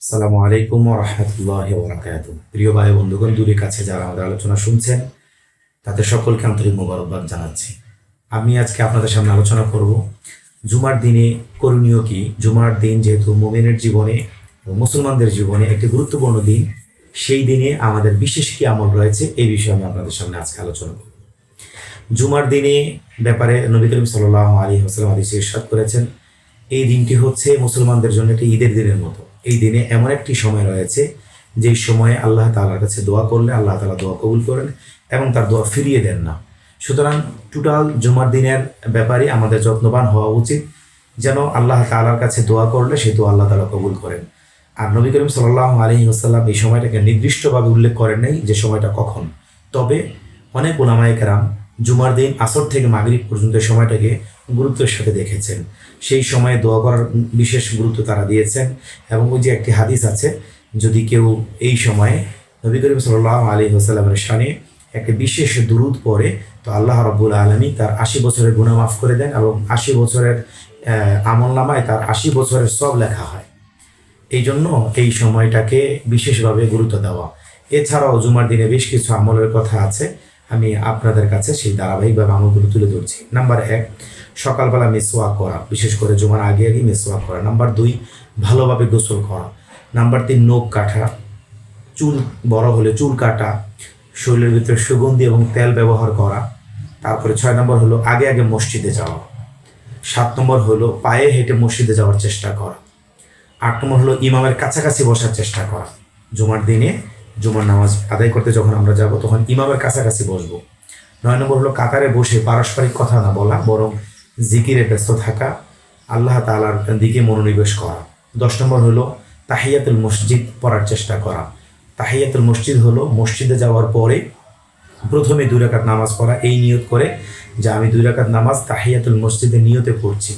আসসালামু আলাইকুম ওয়া রাহমাতুল্লাহি ওয়া বারাকাতুহু। প্রিয় ভাই বন্ধুগণ, দূরে কাছে যারা আমাদের আলোচনা শুনছেন তাদের সকলকে আন্তরিক মোবারকবাদ জানাচ্ছি। আমি আজকে আপনাদের সামনে আলোচনা করব জুমার দিনে করণীয় কি। জুমার দিন যেহেতু মুমিনের জীবনে এবং মুসলমানদের জীবনে একটি গুরুত্বপূর্ণ দিন, সেই দিনে আমাদের বিশেষ কি আমল রয়েছে এই বিষয়ে আমি আপনাদের সামনে আজকে আলোচনা করব। জুমার দিনে ব্যাপারে নবী করিম সাল্লাল্লাহু আলাইহি ওয়াসাল্লাম হাদিসে ইরশাদ করেছেন, এই দিনটি হচ্ছে মুসলমানদের জন্য একটি ঈদের দিনের মতো। এই দিনে এমন একটি সময় রয়েছে যেই সময়ে আল্লাহ তাআলার কাছে দোয়া করলে আল্লাহ তাআলা দোয়া কবুল করেন এবং তার দোয়া ফিরিয়ে দেন না। সুতরাং টোটাল জুমার দিনের ব্যাপারে আমাদের যত্নবান হওয়া উচিত, যেন আল্লাহ তাআলার কাছে দোয়া করলে সেই দোয়া আল্লাহ তাআলা কবুল করেন। আর নবী করিম সাল্লাল্লাহু আলাইহি ওয়াসাল্লাম এই সময়টাকে নির্দিষ্টভাবে উল্লেখ করেন নাই যে সময়টা কখন। তবে অনেক উলামায়ে কেরাম জুমার দিন আসর থেকে মাগরিব পর্যন্ত এই সময়টাকে গুরুত্বের সাথে দেখেছেন। সেই সময়ে দোয়া করার বিশেষ গুরুত্ব তারা দিয়েছেন। এবং ওই যে একটি হাদিস আছে, যদি কেউ এই সময়ে নবী করিম সাল্লাল্লাহু আলাইহি ওয়াসাল্লামের শানে একটি বিশেষ দুরূদ পড়ে, তো আল্লাহ রাব্বুল আলামিন তার ৮০ বছরের গুনাহ মাফ করে দেন এবং ৮০ বছরের আমলনামায় তার ৮০ বছরের সব লেখা হয়। এই জন্য এই সময়টাকে বিশেষভাবে গুরুত্ব দেওয়া। এছাড়াও জুমার দিনে বেশ কিছু আমলের কথা আছে, আমি আপনাদের কাছে সেই ধারাবাহিকভাবে আমলগুলো তুলে ধরছি। নাম্বার ১, সকালবেলা মিসওয়াক করা, বিশেষ করে জুমার আগে আগে মিসওয়াক করা। নাম্বার ২, ভালোভাবে গোসল করা। নাম্বার ৩, নখ কাটা, চুল বড় হলে চুল কাটা, শরীরের ভিতরে সুগন্ধি এবং তেল ব্যবহার করা। তারপরে ৬ নম্বর হলো আগে আগে মসজিদে যাওয়া। ৭ নম্বর হলো পায়ে হেঁটে মসজিদে যাওয়ার চেষ্টা করা। ৮ নম্বর হলো ইমামের কাছাকাছি বসার চেষ্টা করা। জুমার দিনে জুমার নামাজ আদায় করতে যখন আমরা যাব তখন ইমামের কাছাকাছি বসবো। ৯ নম্বর হলো কাতারে বসে পারস্পরিক কথা না বলা, বরং জিকিরে ব্যস্ত থাকা, আল্লাহ তাআলার দিকে মনোনিবেশ করা। ১০ নম্বর হলো তাহিয়াতুল মসজিদ পড়ার চেষ্টা করা। তাহিয়াতুল মসজিদ হলো মসজিদে যাওয়ার পরে প্রথমে ২ রাকাত নামাজ পড়া, এই নিয়ত করে যে আমি ২ রাকাত নামাজ তাহিয়াতুল মসজিদের নিয়তে পড়ছি।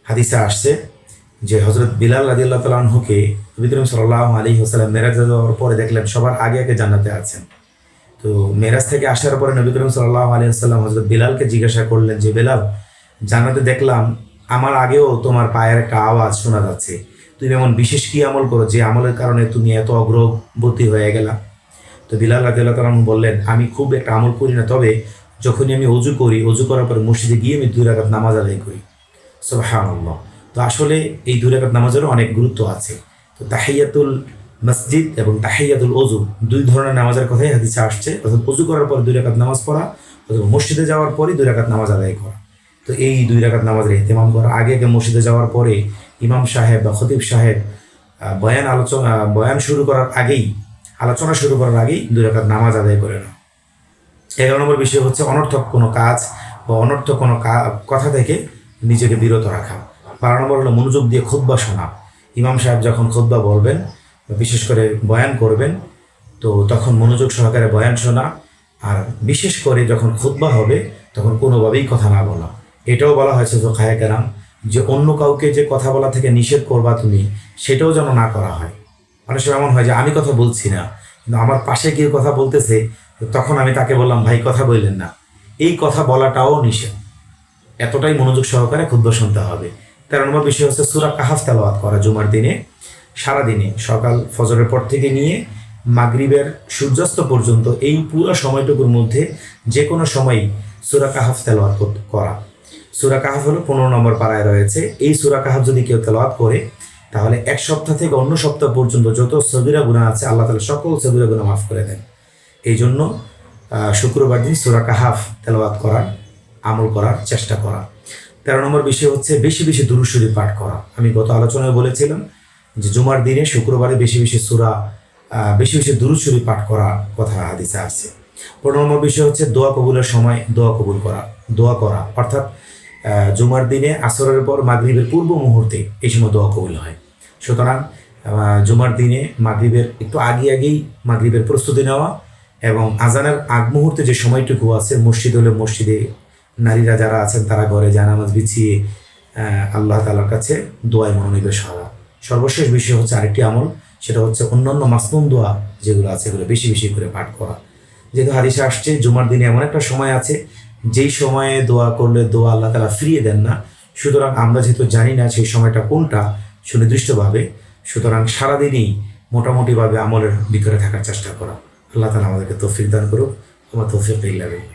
হাদিসে আসছে যে হযরত বিলাল রাদিয়াল্লাহু তাআলা আনহুকে নবী করিম সাল্লাল্লাহু আলাইহি ওয়াসাল্লাম মেরাজে যাওয়ার পরে দেখলেন সবার আগে আগে জান্নাতে আছেন। তো মেরাজ থেকে আসার পরে নবী করিম সাল্লাল্লাহু আলাইহি ওয়াসাল্লাম হযরত বিলালকে জিজ্ঞাসা করলেন যে, বেলাল, জান্নাতে দেখলাম আমার আগেও তোমার পায়ের একটা আওয়াজ শোনা যাচ্ছে, তুমি এমন বিশেষ কি আমল করো যে আমলের কারণে তুমি এত অগ্রগতি হয়ে গেলা? তো বিলাল রাদিয়াল্লাহু তাআলা আনহু বললেন, আমি খুব একটা আমল করি না, তবে যখনই আমি অজু করি, অজু করার পরে মসজিদে গিয়ে আমি ২ রাকাত নামাজ আদায় করি। সুবহানাল্লাহ। তো আসলে এই ২ রাকাত নামাজেরও অনেক গুরুত্ব আছে। তো তাহিয়াতুল মসজিদ এবং তাহিয়াতুল অজু ২ ধরনের নামাজের কথাই হাদিসে আসছে, অর্থাৎ অজু করার পরে ২ রাকাত নামাজ পড়া অথবা মসজিদে যাওয়ার পরে ২ রাকাত নামাজ আদায় করা। তো এই ২ রাকাত নামাজের ইহতিমাম করা, আগে আগে মসজিদে যাওয়ার পরে ইমাম সাহেব বা খতিব সাহেব বয়ান শুরু করার আগেই, আলোচনা শুরু করার আগেই ২ রাকাত নামাজ আদায় করে না। ১১ নম্বর বিষয় হচ্ছে অনর্থক কোনো কাজ বা অনর্থক কোনো কথা থেকে নিজেকে বিরত রাখা। ১২ নম্বর হলো মনোযোগ দিয়ে খুতবা শোনা। ইমাম সাহেব যখন খুতবা বলবেন, বিশেষ করে বয়ান করবেন, তো তখন মনোযোগ সহকারে বয়ান শোনা। আর বিশেষ করে যখন খুতবা হবে তখন কোনোভাবেই কথা না বলা। এটাও বলা হয়েছে ফুকাহায়ে কেরাম যে অন্য কাউকে যে কথা বলা থেকে নিষেধ করবা তুমি, সেটাও যেন না করা হয়। অনেক সময় এমন হয় যে আমি কথা বলছি না, কিন্তু আমার পাশে কেউ কথা বলতেছে, তখন আমি তাকে বললাম, ভাই কথা বললেন না। এই কথা বলাটাও নিষেধ। এতটাই মনোযোগ সহকারে খুতবা শুনতে হবে। ১৩ নম্বর বিষয় হচ্ছে সূরা কাহাফ তেলাওয়াত করা। জুমার দিনে সারাদিনে সকাল ফজরের পর থেকে নিয়ে মাগরিবের সূর্যাস্ত পর্যন্ত এই পুরো সময়টুকুর মধ্যে যে কোনো সময়ই সূরা কাহাফ তেলাওয়াত করা। সূরা কাহাফ হলো ১৫ নম্বর পারায় রয়েছে। এই সূরা কাহাফ যদি কেউ তেলাওয়াত করে, তাহলে এক সপ্তাহ থেকে অন্য সপ্তাহ পর্যন্ত যত সগীরা গুনাহ আছে আল্লাহ তাআলা সকল সগীরা গুনাহ মাফ করে দেন। এই জন্য শুক্রবার দিন সূরা কাহাফ তেলাওয়াত করার আমল করার চেষ্টা করা। ১৩ নম্বর বিষয় হচ্ছে বেশি বেশি দুরূদ শরীফ পাঠ করা। আমি গত আলোচনায় বলেছিলাম যে জুমার দিনে শুক্রবারে বেশি বেশি দুরূদ শরীফ পাঠ করা কথা হাদিসে আছে। ১৫ নম্বর বিষয় হচ্ছে দোয়া কবুলের সময় দোয়া করা, অর্থাৎ জুমার দিনে আসরের পর মাগরিবের পূর্ব মুহূর্তে এই সময় দোয়া কবুল হয়। সুতরাং জুমার দিনে মাগরিবের একটু আগেই মাগরিবের প্রস্তুতি নেওয়া এবং আজানের আগ মুহূর্তে যে সময়টুকু আছে, মসজিদ হলে মসজিদে, নারীরা যারা আছেন তারা ঘরে জানামাজ বিছিয়ে আল্লাহ তাআলার কাছে দোয়ায় মনোনিবেশ হওয়া। সর্বশেষ বিষয় হচ্ছে আরেকটি আমল, সেটা হচ্ছে অন্যান্য মাসনুন দোয়া যেগুলো আছে এগুলো বেশি বেশি করে পাঠ করা। যেহেতু হাদিসে আসছে জুমার দিনে এমন একটা সময় আছে যেই সময়ে দোয়া করলে দোয়া আল্লাহ তাআলা ফিরিয়ে দেন না। সুতরাং আমরা যেহেতু জানি না সেই সময়টা কোনটা সুনির্দিষ্টভাবে, সুতরাং সারাদিনই মোটামুটিভাবে আমলের ভিতরে থাকার চেষ্টা করা। আল্লাহ তাআলা আমাদেরকে তৌফিক দান করুক। আমার তৌফিক ইল্লা বিল্লাহ।